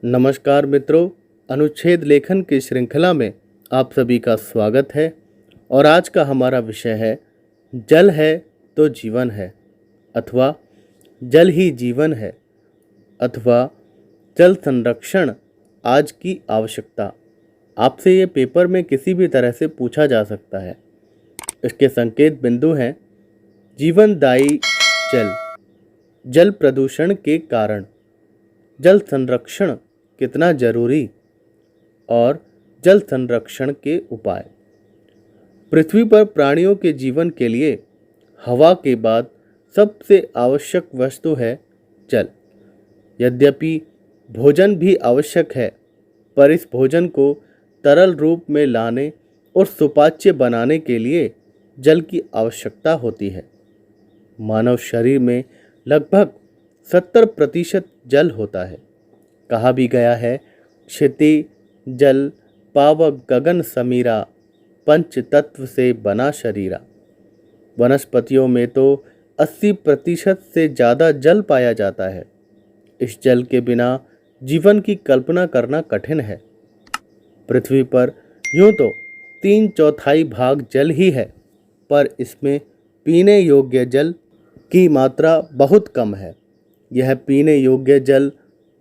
नमस्कार मित्रों, अनुच्छेद लेखन की श्रृंखला में आप सभी का स्वागत है। और आज का हमारा विषय है जल है तो जीवन है, अथवा जल ही जीवन है, अथवा जल संरक्षण आज की आवश्यकता। आपसे ये पेपर में किसी भी तरह से पूछा जा सकता है। इसके संकेत बिंदु हैं जीवनदायी जल, जल प्रदूषण के कारण, जल संरक्षण कितना जरूरी और जल संरक्षण के उपाय। पृथ्वी पर प्राणियों के जीवन के लिए हवा के बाद सबसे आवश्यक वस्तु है जल। यद्यपि भोजन भी आवश्यक है, पर इस भोजन को तरल रूप में लाने और सुपाच्य बनाने के लिए जल की आवश्यकता होती है। मानव शरीर में लगभग 70% जल होता है। कहा भी गया है, क्षिति जल पावक गगन समीरा, पंच तत्व से बना शरीरा। वनस्पतियों में तो 80% से ज़्यादा जल पाया जाता है। इस जल के बिना जीवन की कल्पना करना कठिन है। पृथ्वी पर यूं तो 3/4 भाग जल ही है, पर इसमें पीने योग्य जल की मात्रा बहुत कम है। यह पीने योग्य जल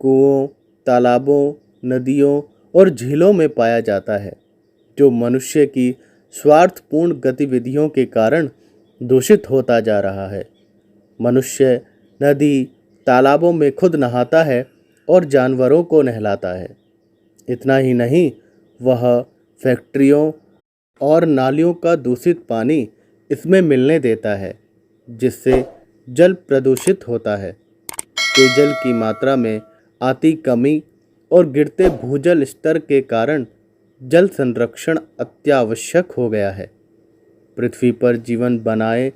कुओं, तालाबों, नदियों और झीलों में पाया जाता है, जो मनुष्य की स्वार्थपूर्ण गतिविधियों के कारण दूषित होता जा रहा है। मनुष्य नदी, तालाबों में खुद नहाता है और जानवरों को नहलाता है। इतना ही नहीं, वह फैक्ट्रियों और नालियों का दूषित पानी इसमें मिलने देता है, जिससे जल प्रदूषित होता है। पेयजल की मात्रा में आती कमी और गिरते भूजल स्तर के कारण जल संरक्षण अत्यावश्यक हो गया है। पृथ्वी पर जीवन बनाए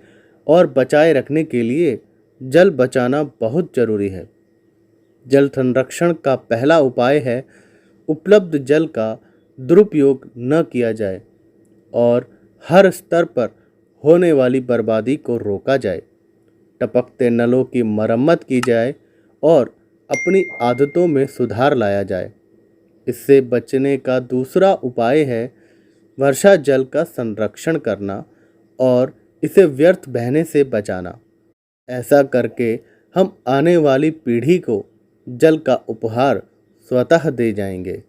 और बचाए रखने के लिए जल बचाना बहुत जरूरी है। जल संरक्षण का पहला उपाय है उपलब्ध जल का दुरुपयोग न किया जाए और हर स्तर पर होने वाली बर्बादी को रोका जाए। टपकते नलों की मरम्मत की जाए और अपनी आदतों में सुधार लाया जाए। इससे बचने का दूसरा उपाय है वर्षा जल का संरक्षण करना और इसे व्यर्थ बहने से बचाना। ऐसा करके हम आने वाली पीढ़ी को जल का उपहार स्वतः दे जाएंगे।